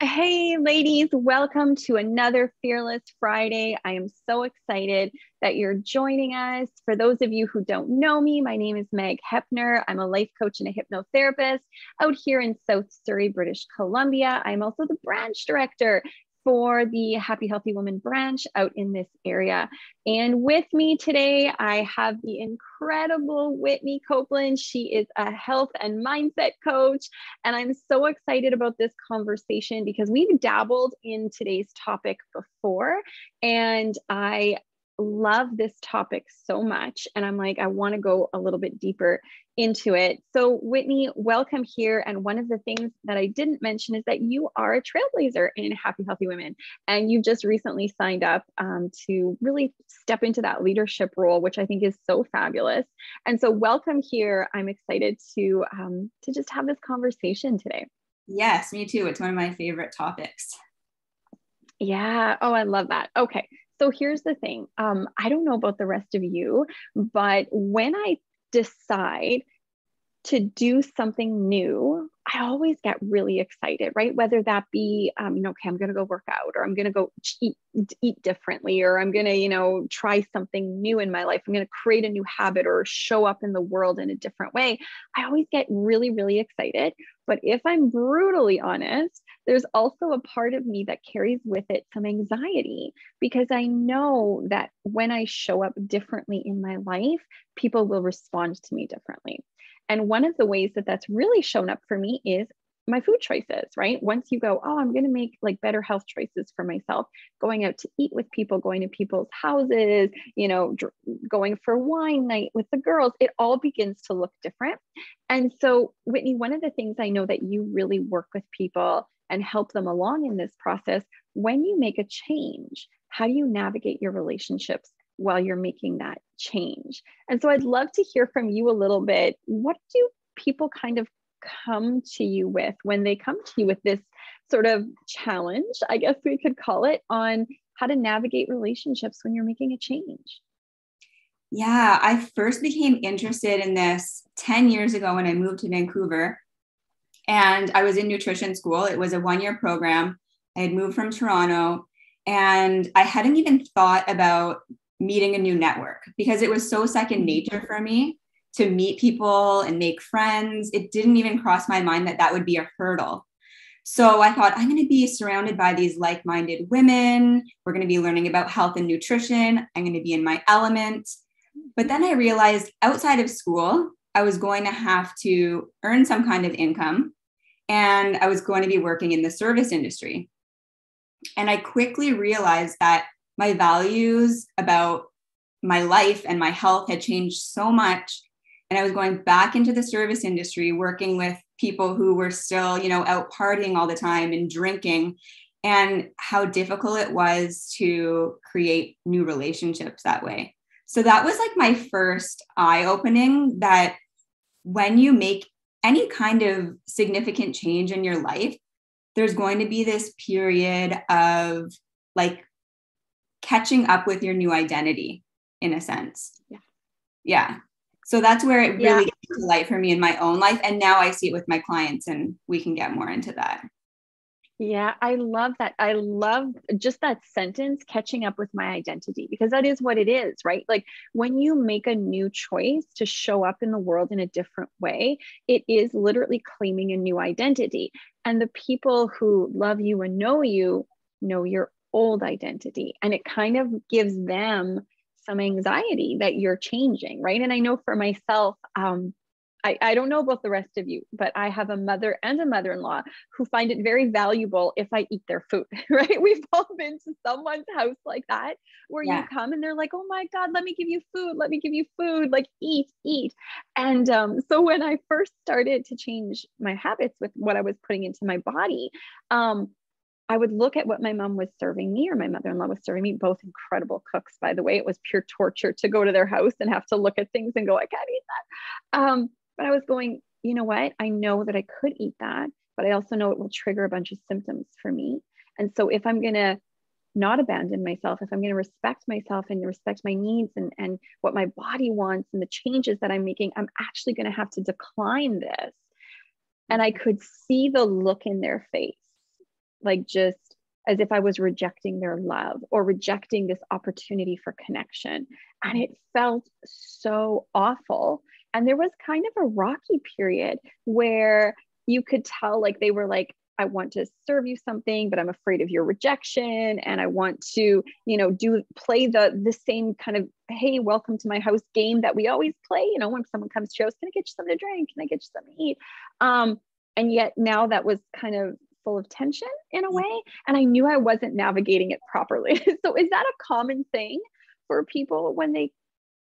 Hey, ladies, welcome to another Fearless Friday. I am so excited that you're joining us. For those of you who don't know me, my name is Meg Hepner. I'm a life coach and a hypnotherapist out here in South Surrey, British Columbia. I'm also the branch director for the Happy Healthy Woman branch out in this area. And with me today, I have the incredible Whitney Coupland. She is a health and mindset coach. And I'm so excited about this conversation because we've dabbled in today's topic before. And I love this topic so much. And I'm like, I want to go a little bit deeper into it. So, Whitney, welcome here. And one of the things that I didn't mention is that you are a trailblazer in Happy Healthy Women. And you just recently signed up to really step into that leadership role, which I think is so fabulous. And so, welcome here. I'm excited to just have this conversation today. Yes, me too. It's one of my favorite topics. Yeah. Oh, I love that. Okay. So here's the thing. I don't know about the rest of you, but when I decide to do something new, I always get really excited, right? Whether that be, okay, I'm going to go work out, or I'm going to go eat differently, or I'm going to, try something new in my life. I'm going to create a new habit or show up in the world in a different way. I always get really, really excited. But if I'm brutally honest, there's also a part of me that carries with it some anxiety because I know that when I show up differently in my life, people will respond to me differently. And one of the ways that that's really shown up for me is my food choices, right? Once you go, oh, I'm going to make like better health choices for myself, going out to eat with people, going to people's houses, going for wine night with the girls, it all begins to look different. And so, Whitney, one of the things I know that you really work with people and help them along in this process, when you make a change, how do you navigate your relationships while you're making that change? And so I'd love to hear from you a little bit. What do people kind of come to you with when they come to you with this sort of challenge, I guess we could call it, on how to navigate relationships when you're making a change? Yeah, I first became interested in this 10 years ago when I moved to Vancouver. And I was in nutrition school. It was a 1-year program. I had moved from Toronto, and I hadn't even thought about meeting a new network because it was so second nature for me to meet people and make friends. It didn't even cross my mind that that would be a hurdle. So I thought, I'm going to be surrounded by these like-minded women. We're going to be learning about health and nutrition. I'm going to be in my element. But then I realized outside of school, I was going to have to earn some kind of income, and I was going to be working in the service industry. And I quickly realized that my values about my life and my health had changed so much. And I was going back into the service industry, working with people who were still, out partying all the time and drinking, and how difficult it was to create new relationships that way. So that was like my first eye-opening, that when you make any kind of significant change in your life, there's going to be this period of like catching up with your new identity in a sense. Yeah. So that's where it really came to light for me in my own life. And now I see it with my clients, and we can get more into that. Yeah, I love that. I love just that sentence, catching up with my identity, because that is what it is, right? Like when you make a new choice to show up in the world in a different way, it is literally claiming a new identity. And the people who love you and know your old identity. And it kind of gives them some anxiety that you're changing, right? And I know for myself, I don't know about the rest of you, but I have a mother and a mother-in-law who find it very valuable if I eat their food, right? We've all been to someone's house like that, where you come and they're like, oh my God, let me give you food. Let me give you food, like eat. And so when I first started to change my habits with what I was putting into my body, I would look at what my mom was serving me or my mother-in-law was serving me, both incredible cooks, by the way. It was pure torture to go to their house and have to look at things and go, I can't eat that. But I was going, you know what? I know that I could eat that, but I also know it will trigger a bunch of symptoms for me. And so if I'm going to not abandon myself, if I'm going to respect myself and respect my needs and what my body wants and the changes that I'm making, I'm actually going to have to decline this. And I could see the look in their face like just as if I was rejecting their love or rejecting this opportunity for connection. And it felt so awful. And there was kind of a rocky period where you could tell, like, they were like, I want to serve you something, but I'm afraid of your rejection. And I want to, play the same kind of, hey, welcome to my house game that we always play, when someone comes to us, can I get you something to drink? Can I get you something to eat? And yet now that was kind of full of tension in a way. And I knew I wasn't navigating it properly. So is that a common thing for people when they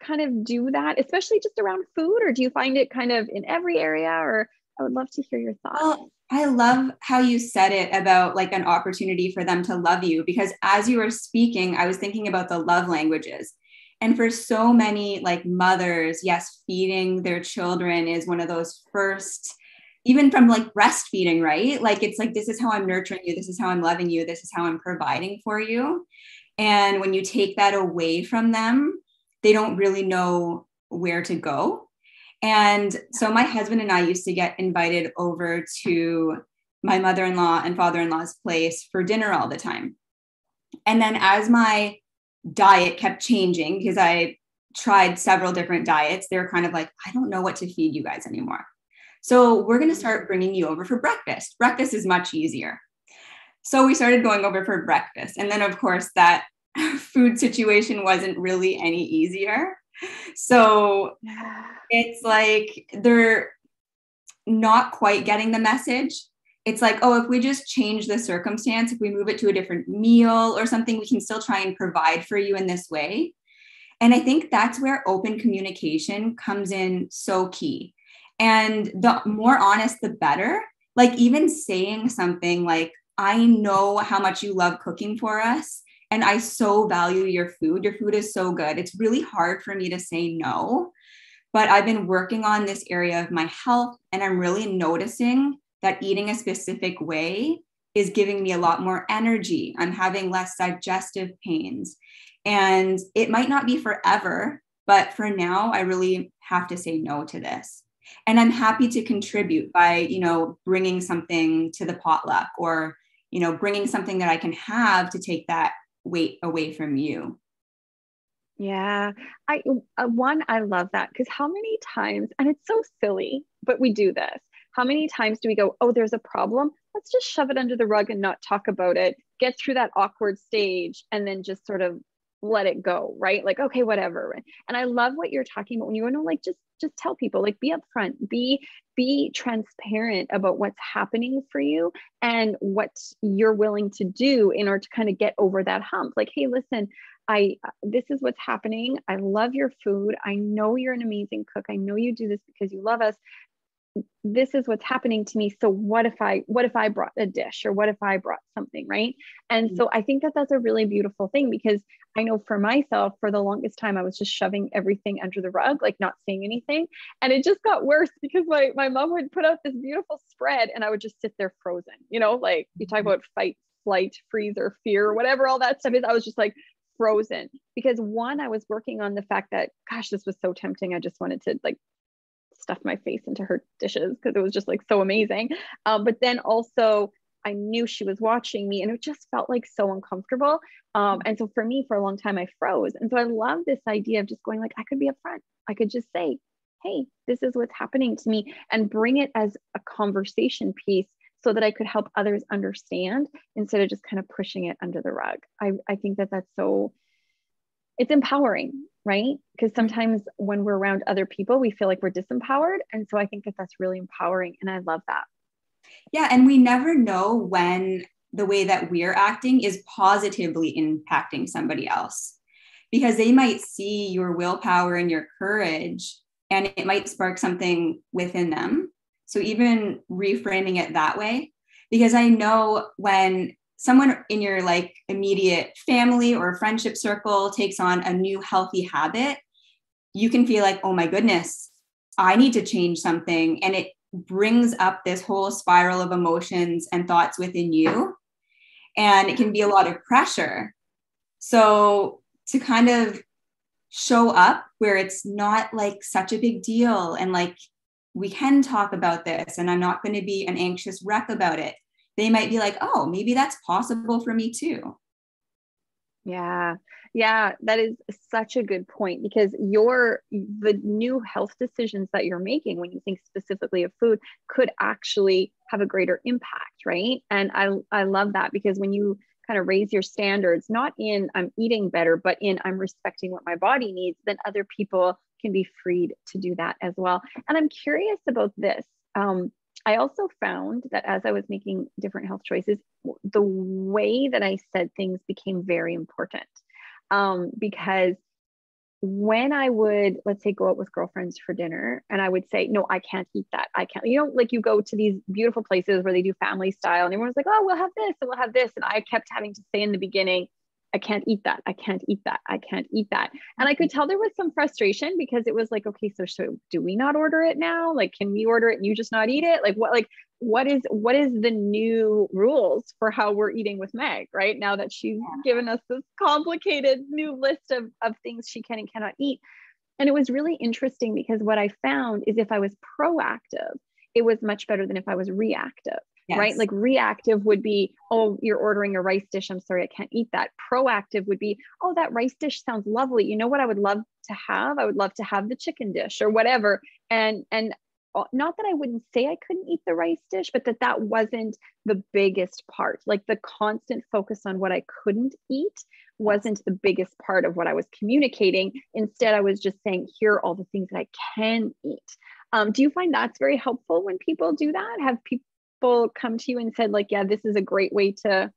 kind of do that, especially just around food? Or do you find it kind of in every area? Or I would love to hear your thoughts. Well, I love how you said it about like an opportunity for them to love you, because as you were speaking, I was thinking about the love languages. And for so many like mothers, yes, feeding their children is one of those first, even from like breastfeeding, right? Like, it's like, this is how I'm nurturing you. This is how I'm loving you. This is how I'm providing for you. And when you take that away from them, they don't really know where to go. And so my husband and I used to get invited over to my mother-in-law and father-in-law's place for dinner all the time. And then as my diet kept changing, because I tried several different diets, they were kind of like, I don't know what to feed you guys anymore. So we're going to start bringing you over for breakfast. Breakfast is much easier. So we started going over for breakfast. And then, of course, that food situation wasn't really any easier. So it's like they're not quite getting the message. It's like, oh, if we just change the circumstance, if we move it to a different meal or something, we can still try and provide for you in this way. And I think that's where open communication comes in so key. And the more honest, the better. Like, even saying something like, I know how much you love cooking for us, and I so value your food. Your food is so good. It's really hard for me to say no, but I've been working on this area of my health, and I'm really noticing that eating a specific way is giving me a lot more energy. I'm having less digestive pains, and it might not be forever, but for now, I really have to say no to this. And I'm happy to contribute by, bringing something to the potluck, or, bringing something that I can have to take that weight away from you. Yeah, I love that, because how many times, and it's so silly, but we do this. How many times do we go, oh, there's a problem, let's just shove it under the rug and not talk about it, get through that awkward stage, and then just sort of let it go, right? Like, okay, whatever. And I love what you're talking about when you want to, like, just tell people, like, be upfront, be transparent about what's happening for you and what you're willing to do in order to kind of get over that hump. Like, hey, listen, this is what's happening. I love your food. I know you're an amazing cook. I know you do this because you love us. This is what's happening to me. So what if I brought a dish, or what if I brought something, right? And so I think that that's a really beautiful thing, because I know for myself, for the longest time, I was just shoving everything under the rug, like not saying anything. And it just got worse, because my mom would put out this beautiful spread and I would just sit there frozen, like you talk about fight, flight, freeze, or fear, or whatever all that stuff is. I was just like frozen, because one, I was working on the fact that, gosh, this was so tempting. I just wanted to like stuff my face into her dishes because it was just like so amazing. But then also I knew she was watching me, and it just felt like so uncomfortable. And so for me, for a long time, I froze. And so I love this idea of just going, like, I could be upfront. I could just say, hey, this is what's happening to me, and bring it as a conversation piece so that I could help others understand, instead of just kind of pushing it under the rug. I think that that's so, it's empowering, right? Because sometimes when we're around other people, we feel like we're disempowered. And so I think that that's really empowering. And I love that. Yeah. And we never know when the way that we're acting is positively impacting somebody else, because they might see your willpower and your courage, and it might spark something within them. So even reframing it that way, because I know when someone in your like immediate family or friendship circle takes on a new healthy habit, you can feel like, oh my goodness, I need to change something. And it brings up this whole spiral of emotions and thoughts within you. And it can be a lot of pressure. So to kind of show up where it's not like such a big deal, and like, we can talk about this, and I'm not going to be an anxious wreck about it. they might be like, oh, maybe that's possible for me too. Yeah. Yeah. That is such a good point, because the new health decisions that you're making when you think specifically of food could actually have a greater impact. Right. And I love that, because when you kind of raise your standards, not in I'm eating better, but in I'm respecting what my body needs, then other people can be freed to do that as well. And I'm curious about this. I also found that as I was making different health choices, the way that I said things became very important. Because when I would, let's say, go out with girlfriends for dinner, and I would say, no, I can't eat that. I can't, like you go to these beautiful places where they do family style, and everyone's like, oh, we'll have this and we'll have this. And I kept having to say in the beginning, I can't eat that. I can't eat that. I can't eat that. And I could tell there was some frustration, because it was like, okay, so do we not order it now? Like, can we order it and you just not eat it? What is the new rules for how we're eating with Meg right now that she's given us this complicated new list of things she can and cannot eat? And it was really interesting, because what I found is if I was proactive, it was much better than if I was reactive. Yes. Right? Like reactive would be, oh, you're ordering a rice dish. I'm sorry, I can't eat that. Proactive would be, oh, that rice dish sounds lovely. You know what I would love to have? I would love to have the chicken dish or whatever. And not that I wouldn't say I couldn't eat the rice dish, but that wasn't the biggest part. Like the constant focus on what I couldn't eat wasn't the biggest part of what I was communicating. Instead, I was just saying, here are all the things that I can eat. Do you find that's very helpful when people do that? Have people come to you and said, like, yeah, this is a great way to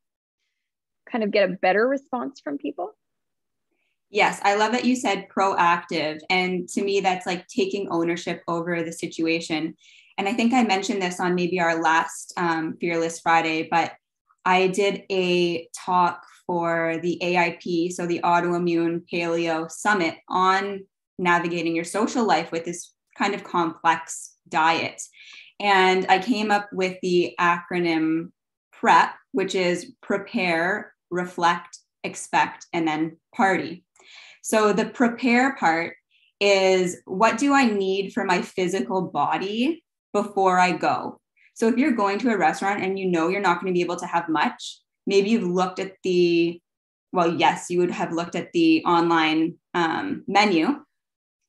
kind of get a better response from people? Yes, I love that you said proactive. And to me, that's like taking ownership over the situation. And I think I mentioned this on maybe our last Fearless Friday, but I did a talk for the AIP, so the Autoimmune Paleo Summit, on navigating your social life with this kind of complex diet. And I came up with the acronym PREP, which is prepare, reflect, expect, and then party. So the prepare part is, what do I need for my physical body before I go? So if you're going to a restaurant and you know you're not going to be able to have much, maybe you've looked at you would have looked at the online menu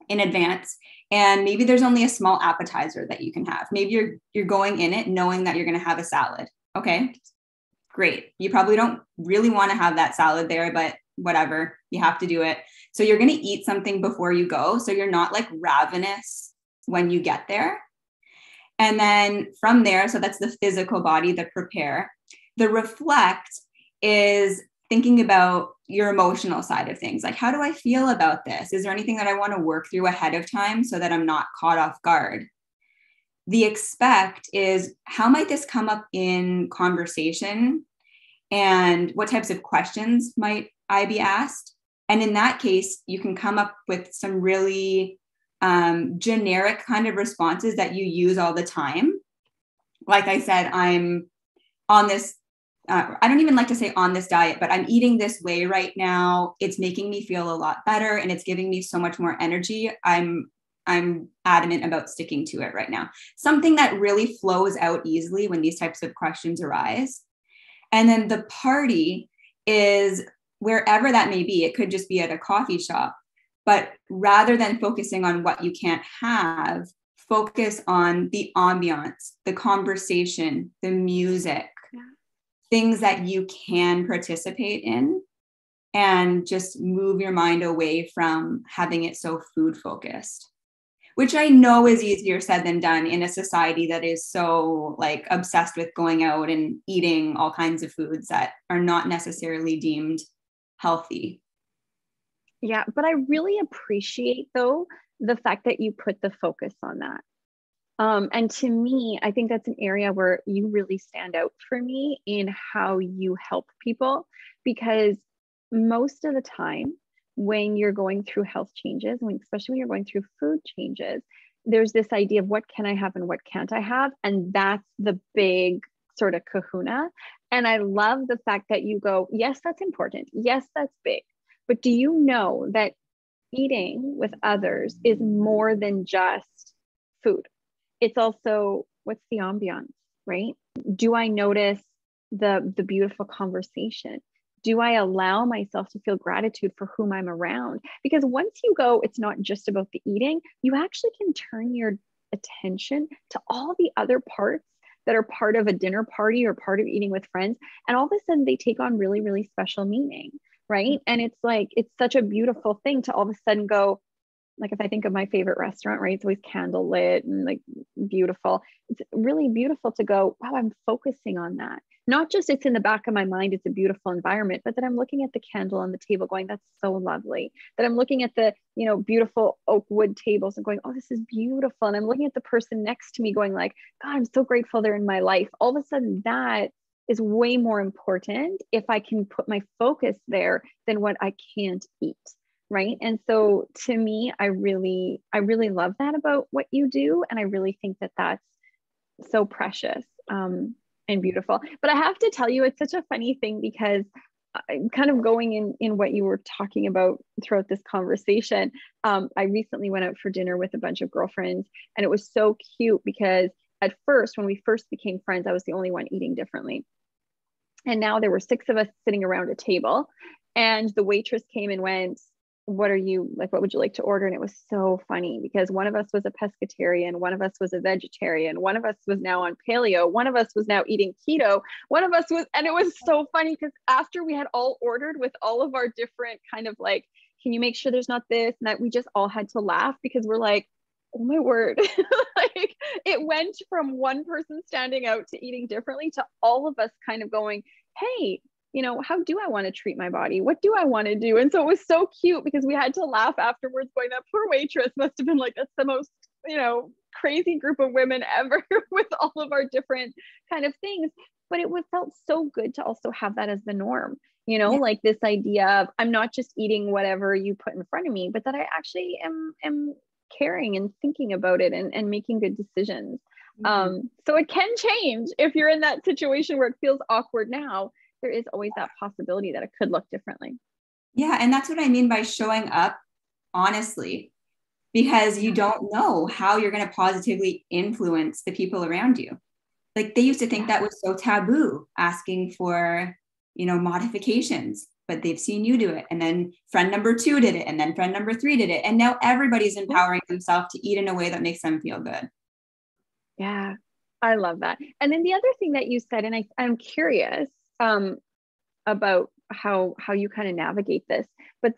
in advance, and maybe there's only a small appetizer that you can have. Maybe you're going in it knowing that you're going to have a salad. Okay, great. You probably don't really want to have that salad there, but whatever, you have to do it. So you're going to eat something before you go, so you're not like ravenous when you get there. And then from there, so that's the physical body, the prepare. The reflect is thinking about your emotional side of things. Like, how do I feel about this? Is there anything that I want to work through ahead of time so that I'm not caught off guard? The expect is, how might this come up in conversation? And what types of questions might I be asked? And in that case, you can come up with some really generic kind of responses that you use all the time. Like I said, I'm on this, I don't even like to say on this diet, but I'm eating this way right now. It's making me feel a lot better and it's giving me so much more energy. I'm adamant about sticking to it right now. Something that really flows out easily when these types of questions arise. And then the party is wherever that may be. It could just be at a coffee shop. But rather than focusing on what you can't have, focus on the ambiance, the conversation, the music, things that you can participate in, and just move your mind away from having it so food focused, which I know is easier said than done in a society that is so like obsessed with going out and eating all kinds of foods that are not necessarily deemed healthy. Yeah, but I really appreciate, though, the fact that you put the focus on that. And to me, I think that's an area where you really stand out for me in how you help people, because most of the time when you're going through health changes, especially when you're going through food changes, there's this idea of what can I have and what can't I have? And that's the big sort of kahuna. And I love the fact that you go, yes, that's important. Yes, that's big. But do you know that eating with others is more than just food? It's also, what's the ambiance, right? Do I notice the beautiful conversation? Do I allow myself to feel gratitude for whom I'm around? Because once you go, it's not just about the eating, you actually can turn your attention to all the other parts that are part of a dinner party or part of eating with friends. And all of a sudden they take on really, really special meaning. Right. And it's like, it's such a beautiful thing to all of a sudden go, like, if I think of my favorite restaurant, right, it's always candle lit and like beautiful. It's really beautiful to go, wow, I'm focusing on that. Not just it's in the back of my mind, it's a beautiful environment, but that I'm looking at the candle on the table going, that's so lovely. That I'm looking at the, beautiful oak wood tables and going, oh, this is beautiful. And I'm looking at the person next to me going like, God, I'm so grateful they're in my life. All of a sudden that is way more important if I can put my focus there than what I can't eat. Right. And so to me, I really love that about what you do. And I really think that that's so precious and beautiful. But I have to tell you, it's such a funny thing because kind of going in what you were talking about throughout this conversation, I recently went out for dinner with a bunch of girlfriends, and it was so cute because at first, when we first became friends, I was the only one eating differently. And now there were 6 of us sitting around a table, and the waitress came and went, what would you like to order? And it was so funny because one of us was a pescatarian, one of us was a vegetarian, one of us was now on paleo, one of us was now eating keto, one of us was, and it was so funny because after we had all ordered with all of our different kind of like, can you make sure there's not this and that, we just all had to laugh because we're like, oh my word. Like it went from one person standing out to eating differently to all of us kind of going, hey, how do I want to treat my body? What do I want to do? And so it was so cute because we had to laugh afterwards going, that poor waitress must have been like, that's the most, crazy group of women ever with all of our different kind of things. But it felt so good to also have that as the norm, like this idea of I'm not just eating whatever you put in front of me, but that I actually am caring and thinking about it and making good decisions. So it can change if you're in that situation where it feels awkward now. There is always that possibility that it could look differently. Yeah. And that's what I mean by showing up honestly, because you don't know how you're going to positively influence the people around you. Like they used to think that was so taboo, asking for, modifications, but they've seen you do it. And then friend number 2 did it. And then friend number 3 did it. And now everybody's empowering themselves to eat in a way that makes them feel good. Yeah, I love that. And then the other thing that you said, and I'm curious, about how you kind of navigate this, but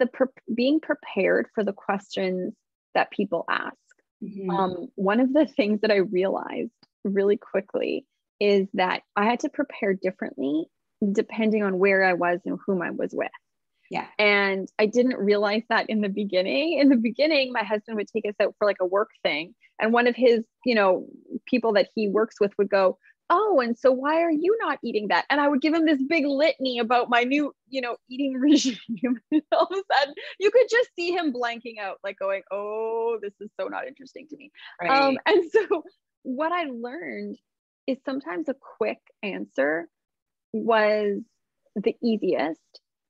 being prepared for the questions that people ask. One of the things that I realized really quickly is that I had to prepare differently depending on where I was and whom I was with. Yeah. And I didn't realize that in the beginning. In the beginning, my husband would take us out for like a work thing. And one of his, people that he works with would go, oh, and so why are you not eating that? And I would give him this big litany about my new, eating regime. And all of a sudden, you could just see him blanking out, like going, oh, this is so not interesting to me. Right. And so what I learned is sometimes a quick answer was the easiest.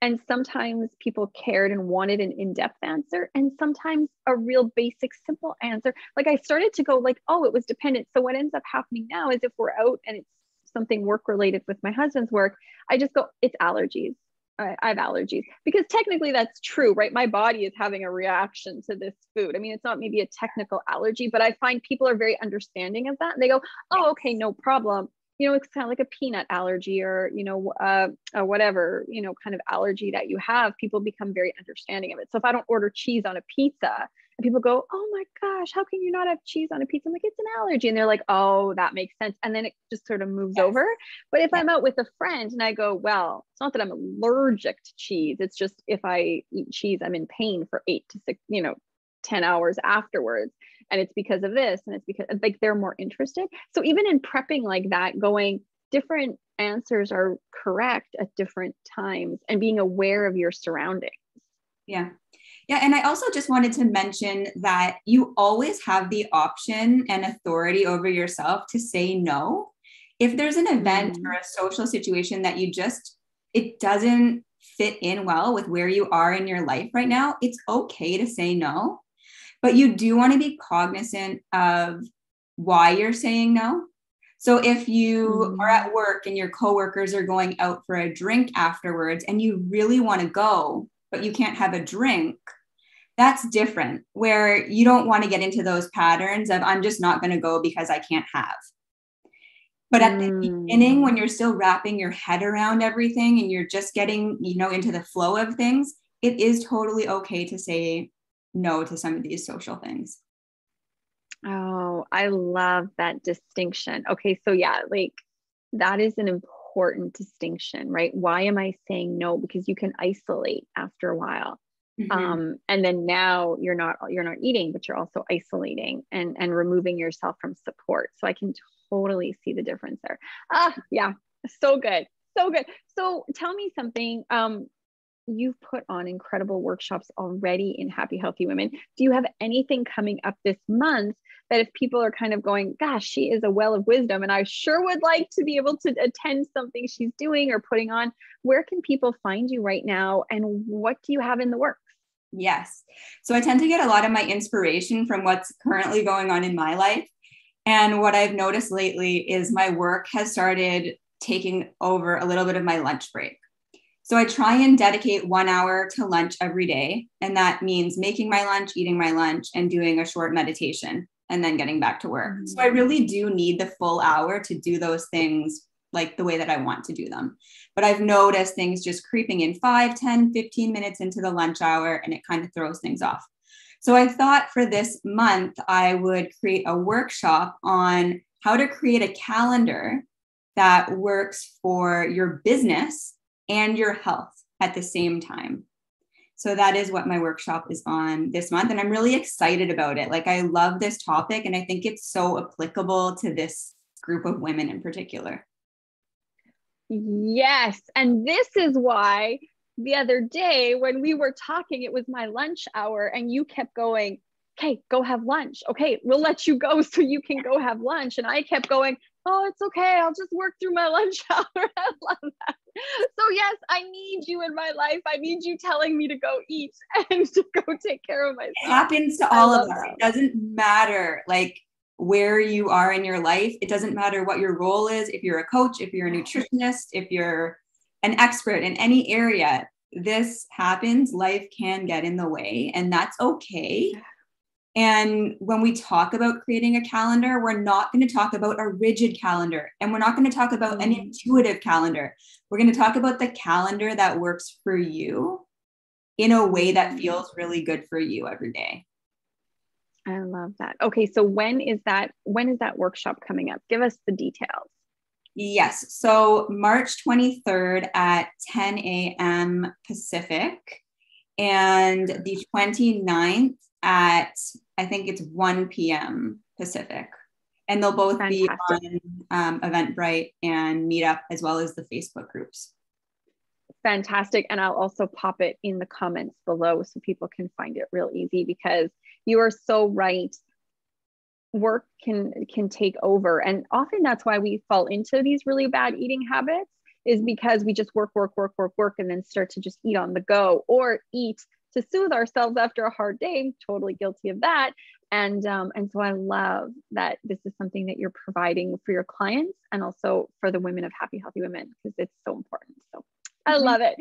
And sometimes people cared and wanted an in-depth answer. And sometimes a real basic, simple answer. Like I started to go like, oh, it was dependent. So what ends up happening now is if we're out and it's something work related with my husband's work, I just go, it's allergies. I have allergies because technically that's true, right? My body is having a reaction to this food. I mean, it's not maybe a technical allergy, but I find people are very understanding of that. And they go, oh, okay, no problem. It's kind of like a peanut allergy or, whatever, kind of allergy that you have, people become very understanding of it. So if I don't order cheese on a pizza and people go, oh my gosh, how can you not have cheese on a pizza? I'm like, it's an allergy. And they're like, oh, that makes sense. And then it just sort of moves over. But if I'm out with a friend and I go, well, it's not that I'm allergic to cheese. It's just if I eat cheese, I'm in pain for 8 to 6, 10 hours afterwards. And it's because of this. And it's because like they're more interested. So even in prepping like that, going different answers are correct at different times and being aware of your surroundings. Yeah. Yeah. And I also just wanted to mention that you always have the option and authority over yourself to say no. If there's an event or a social situation that it doesn't fit in well with where you are in your life right now, it's okay to say no. But you do want to be cognizant of why you're saying no. So if you are Mm. at work and your coworkers are going out for a drink afterwards and you really want to go, but you can't have a drink, that's different, where you don't want to get into those patterns of I'm just not going to go because I can't have. But at the beginning, when you're still wrapping your head around everything and you're just getting, into the flow of things, it is totally okay to say no to some of these social things. Oh, I love that distinction. Okay, so yeah, like that is an important distinction, right? Why am I saying no? Because you can isolate after a while. Mm-hmm. And then now you're not eating, but you're also isolating and removing yourself from support. So I can totally see the difference there. Yeah, so good. So good. So tell me something. You've put on incredible workshops already in Happy Healthy Women. Do you have anything coming up this month that if people are kind of going, gosh, she is a well of wisdom and I sure would like to be able to attend something she's doing or putting on, where can people find you right now and what do you have in the works? Yes. So I tend to get a lot of my inspiration from what's currently going on in my life. And what I've noticed lately is my work has started taking over a little bit of my lunch break. So I try and dedicate 1 hour to lunch every day. And that means making my lunch, eating my lunch, and doing a short meditation, and then getting back to work. Mm-hmm. So I really do need the full hour to do those things like the way that I want to do them. But I've noticed things just creeping in 5, 10, 15 minutes into the lunch hour, and it kind of throws things off. So I thought for this month, I would create a workshop on how to create a calendar that works for your business and your health at the same time. So that is what my workshop is on this month. And I'm really excited about it. Like, I love this topic and I think it's so applicable to this group of women in particular. Yes. And this is why the other day when we were talking, it was my lunch hour and you kept going, okay, go have lunch. Okay, we'll let you go so you can go have lunch. And I kept going, oh, it's okay. I'll just work through my lunch hour. I love that. So yes, I need you in my life. I need you telling me to go eat and to go take care of myself. It happens to all of us. It doesn't matter like where you are in your life. It doesn't matter what your role is. If you're a coach, if you're a nutritionist, if you're an expert in any area, this happens. Life can get in the way, and that's okay. And when we talk about creating a calendar, we're not going to talk about a rigid calendar, and we're not going to talk about an intuitive calendar. We're going to talk about the calendar that works for you in a way that feels really good for you every day. I love that. Okay, so when is that workshop coming up? Give us the details. Yes. So March 23rd at 10 a.m. Pacific, and the 29th at, I think it's 1 p.m. Pacific. And they'll both Fantastic. Be on Eventbrite and Meetup, as well as the Facebook groups. Fantastic. And I'll also pop it in the comments below so people can find it real easy, because you are so right. Work can take over. And often that's why we fall into these really bad eating habits, is because we just work, and then start to just eat on the go or eat to soothe ourselves after a hard day. I'm totally guilty of that. And so I love that this is something that you're providing for your clients and also for the women of Happy Healthy Women, because it's so important. So I love it.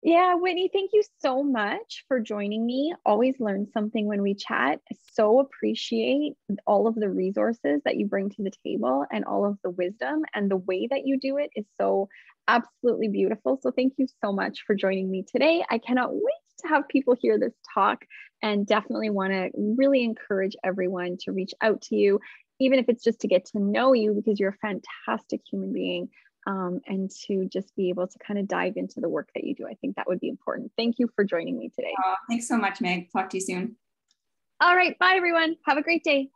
Yeah, Whitney, thank you so much for joining me. Always learn something when we chat. I so appreciate all of the resources that you bring to the table and all of the wisdom, and the way that you do it is so absolutely beautiful. So thank you so much for joining me today. I cannot wait to have people hear this talk, and definitely want to really encourage everyone to reach out to you, even if it's just to get to know you, because you're a fantastic human being. And to just be able to kind of dive into the work that you do. I think that would be important. Thank you for joining me today. Thanks so much, Meg. Talk to you soon. All right. Bye, everyone. Have a great day.